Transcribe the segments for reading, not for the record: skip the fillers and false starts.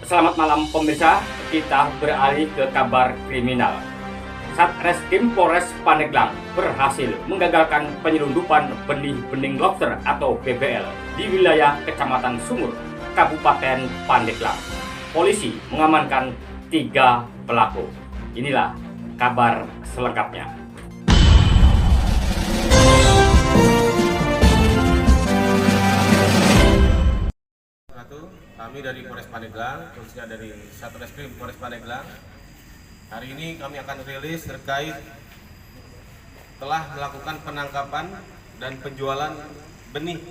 Selamat malam pemirsa, kita beralih ke kabar kriminal. Satreskrim Polres Pandeglang berhasil menggagalkan penyelundupan benih lobster atau BBL di wilayah Kecamatan Sumur, Kabupaten Pandeglang. Polisi mengamankan 3 pelaku. Inilah kabar selengkapnya. Kami dari Polres Pandeglang, khususnya dari Satreskrim Polres Pandeglang, hari ini kami akan rilis terkait telah melakukan penangkapan dan penjualan benih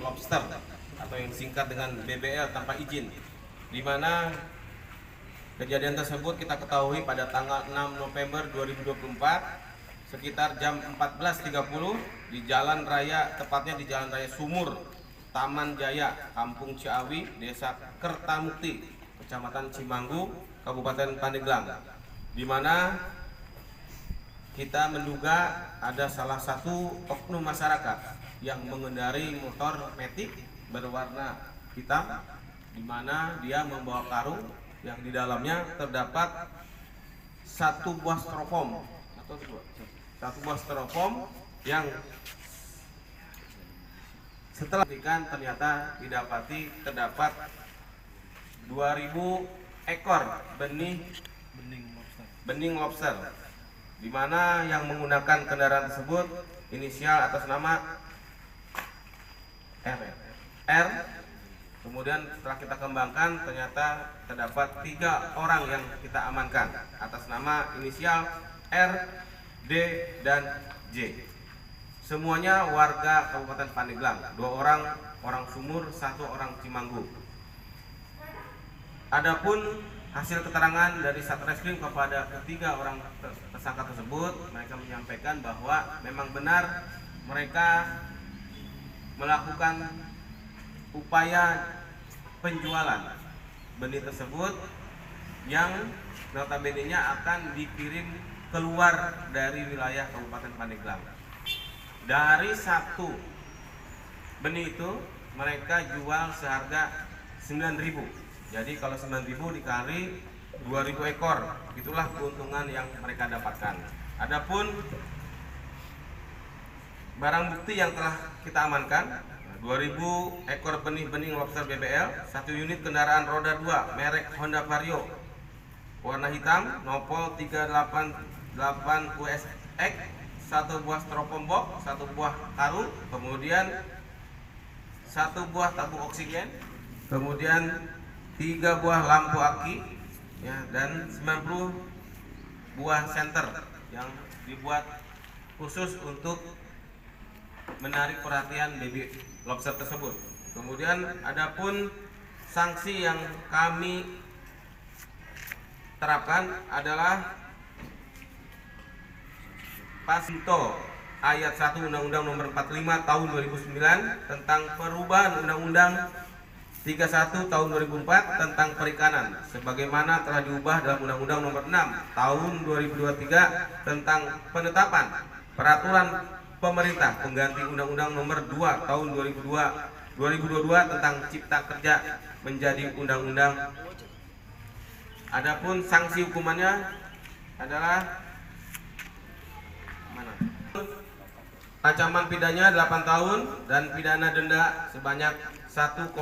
lobster atau yang singkat dengan BBL tanpa izin, di mana kejadian tersebut kita ketahui pada tanggal 6 November 2024 sekitar jam 14.30 di jalan raya, tepatnya di jalan raya Sumur, Taman Jaya, Kampung Ciawi, Desa Kertamukti, Kecamatan Cimanggu, Kabupaten Pandeglang, di mana kita menduga ada salah satu oknum masyarakat yang mengendarai motor metik berwarna hitam, di mana dia membawa karung yang di dalamnya terdapat satu buah styrofoam yang setelah diberikan ternyata terdapat 2000 ekor benih lobster, di mana yang menggunakan kendaraan tersebut inisial atas nama R. Kemudian setelah kita kembangkan ternyata terdapat 3 orang yang kita amankan atas nama inisial R, D, dan J. Semuanya warga Kabupaten Pandeglang, 2 orang Sumur, 1 orang Cimanggu. Adapun hasil keterangan dari Satreskrim kepada ketiga orang tersangka tersebut, mereka menyampaikan bahwa memang benar mereka melakukan upaya penjualan benih tersebut yang notabene-nya akan dikirim keluar dari wilayah Kabupaten Pandeglang. Dari 1 benih itu mereka jual seharga 9.000. Jadi kalau 9.000 dikali 2.000 ekor, itulah keuntungan yang mereka dapatkan. Adapun barang bukti yang telah kita amankan, 2.000 ekor benih lobster BBL, 1 unit kendaraan roda 2 merek Honda Vario warna hitam, nopol 388 USX, 1 buah styrofoam box, 1 buah karung, kemudian 1 buah tabung oksigen, kemudian 3 buah lampu aki, ya, dan 90 buah senter yang dibuat khusus untuk menarik perhatian baby lobster tersebut. Kemudian adapun sanksi yang kami terapkan adalah Pasito ayat 1 Undang-Undang Nomor 45 Tahun 2009 tentang perubahan Undang-Undang 31 Tahun 2004 tentang perikanan, sebagaimana telah diubah dalam Undang-Undang Nomor 6 Tahun 2023 tentang penetapan peraturan pemerintah pengganti Undang-Undang Nomor 2 Tahun 2022 tentang Cipta Kerja menjadi undang-undang. Adapun sanksi hukumannya adalah ancaman pidananya 8 tahun dan pidana denda sebanyak 1,500.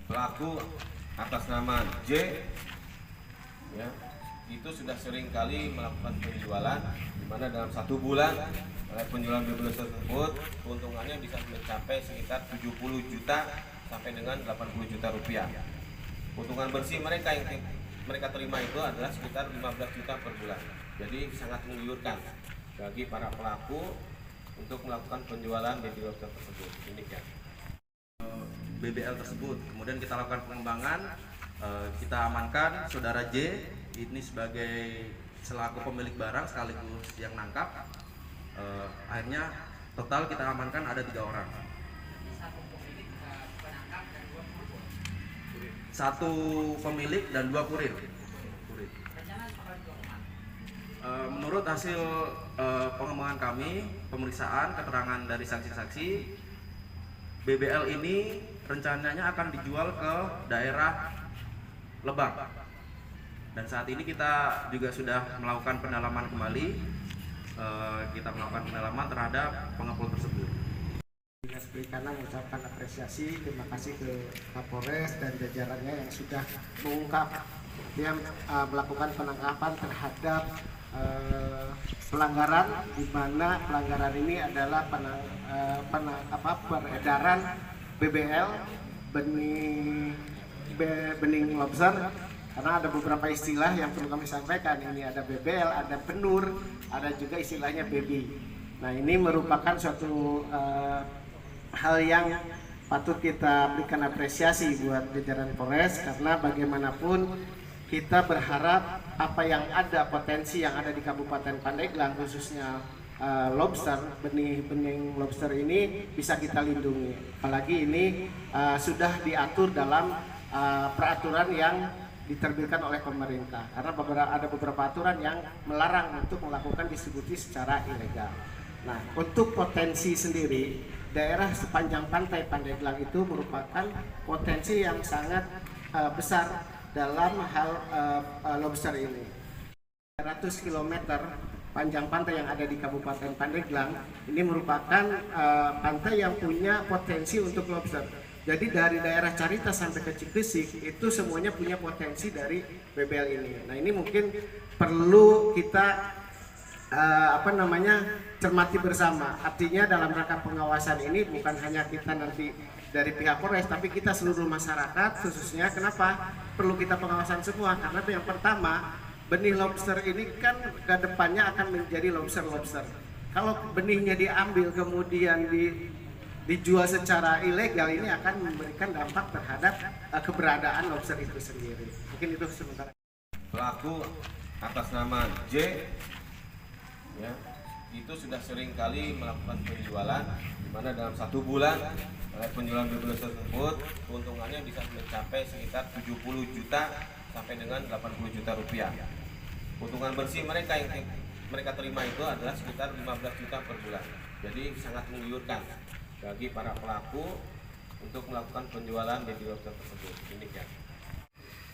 Pelaku atas nama J, ya, itu sudah sering kali melakukan penjualan, di mana dalam 1 bulan penjualan BBL tersebut keuntungannya bisa mencapai sekitar 70 juta sampai dengan 80 juta rupiah. Keuntungan bersih mereka yang mereka terima itu adalah sekitar 15 juta per bulan. Jadi sangat menggiurkan bagi para pelaku untuk melakukan penjualan baby lobster tersebut. Demikian. BBL tersebut, kemudian kita lakukan pengembangan, kita amankan saudara J ini sebagai selaku pemilik barang sekaligus yang nangkap. Akhirnya total kita amankan ada 3 orang. 1 pemilik dan 2 kurir. Menurut hasil pengembangan kami, pemeriksaan, keterangan dari saksi-saksi, BBL ini rencananya akan dijual ke daerah Lebak. Dan saat ini kita juga sudah melakukan pendalaman kembali. Kita melakukan pendalaman terhadap pengepul tersebut. Dinas Perikanan mengucapkan apresiasi, terima kasih ke Kapolres dan jajarannya yang sudah mengungkap, yang melakukan penangkapan terhadap pelanggaran, di mana pelanggaran ini adalah peredaran BBL bening lobster. Karena ada beberapa istilah yang perlu kami sampaikan. Ini ada BBL, ada penur, ada juga istilahnya baby. Nah, ini merupakan suatu hal yang patut kita berikan apresiasi buat jajaran Polres, karena bagaimanapun kita berharap apa yang ada, potensi yang ada di Kabupaten Pandeglang khususnya lobster, benih lobster ini bisa kita lindungi. Apalagi ini sudah diatur dalam peraturan yang diterbitkan oleh pemerintah, karena ada beberapa aturan yang melarang untuk melakukan distribusi secara ilegal. Nah, untuk potensi sendiri, daerah sepanjang pantai Pandeglang itu merupakan potensi yang sangat besar dalam hal lobster ini. 100 km panjang pantai yang ada di Kabupaten Pandeglang ini merupakan pantai yang punya potensi untuk lobster. Jadi dari daerah Carita sampai ke Cikesik itu semuanya punya potensi dari BBL ini. Nah, ini mungkin perlu kita cermati bersama. Artinya dalam rangka pengawasan ini bukan hanya kita nanti dari pihak Polres, tapi kita seluruh masyarakat khususnya. Kenapa perlu kita pengawasan semua? Karena yang pertama, benih lobster ini kan ke depannya akan menjadi lobster. Kalau benihnya diambil kemudian dijual secara ilegal, ini akan memberikan dampak terhadap keberadaan lobster itu sendiri. Mungkin itu sementara. Pelaku atas nama J, ya, itu sudah sering kali melakukan penjualan, di mana dalam 1 bulan penjualan BBL tersebut keuntungannya bisa mencapai sekitar 70 juta sampai dengan 80 juta rupiah. Keuntungan bersih mereka yang mereka terima itu adalah sekitar 15 juta per bulan. Jadi sangat menggiurkan bagi para pelaku untuk melakukan penjualan baby lobster tersebut. Ini ya.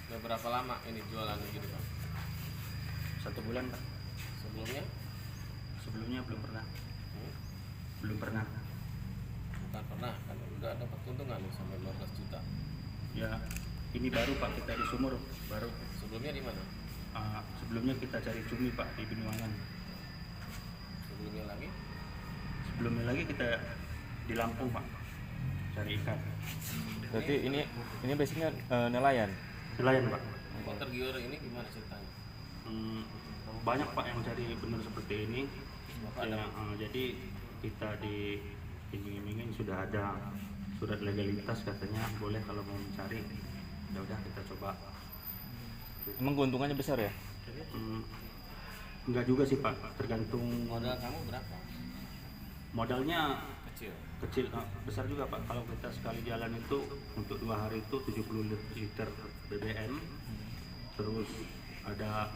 Sudah berapa lama ini jualan gitu, Pak? 1 bulan, Pak. Sebelumnya? Sebelumnya belum pernah. Belum pernah. Bukan pernah, kan udah dapat keuntungan sampai 15 juta. Ya, ini baru, Pak, kita di sumur baru. Sebelumnya di mana? Sebelumnya kita cari cumi, Pak, di Banyuwangan. Sebelumnya lagi kita di Lampung, Pak, cari ikan. Berarti ini basicnya nelayan. Nelayan, Pak. kok tergiur ini gimana ceritanya? Banyak, Pak, yang cari benar seperti ini. Ya, jadi kita di iming-imingin sudah ada surat legalitas, katanya boleh kalau mau mencari. Udah kita coba. Emang keuntungannya besar ya? Enggak juga sih, Pak, tergantung. Modal kamu berapa? Modalnya Kecil. Besar juga, Pak. Kalau kita sekali jalan itu untuk 2 hari itu 70 liter BBM, terus ada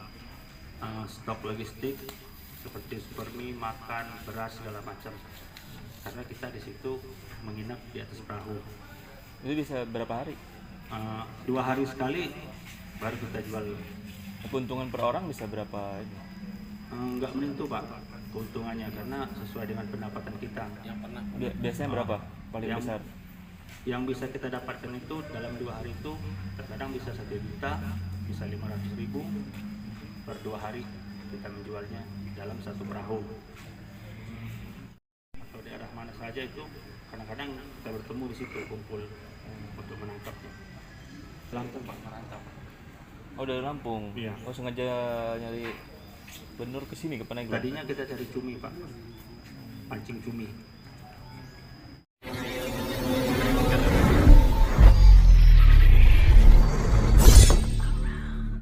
stok logistik seperti supermi, makan, beras, segala macam. Karena kita di situ menginap di atas perahu. Itu bisa berapa hari? 2 hari sekali baru kita jual. Keuntungan per orang bisa berapa ini? Enggak menentu, Pak, keuntungannya, karena sesuai dengan pendapatan kita. Yang pernah Biasanya berapa paling yang besar? Yang bisa kita dapatkan itu dalam 2 hari itu terkadang bisa 1 juta, bisa 500.000 per 2 hari kita menjualnya dalam 1 perahu. Atau daerah mana saja itu kadang-kadang kita bertemu di situ, kumpul untuk menangkapnya. Langsung, Pak, merantau. Oh, dari Lampung? Iya. Oh, sengaja nyari benur ke sini, ke Pandeglang? Tadinya kita cari cumi, Pak, pancing cumi.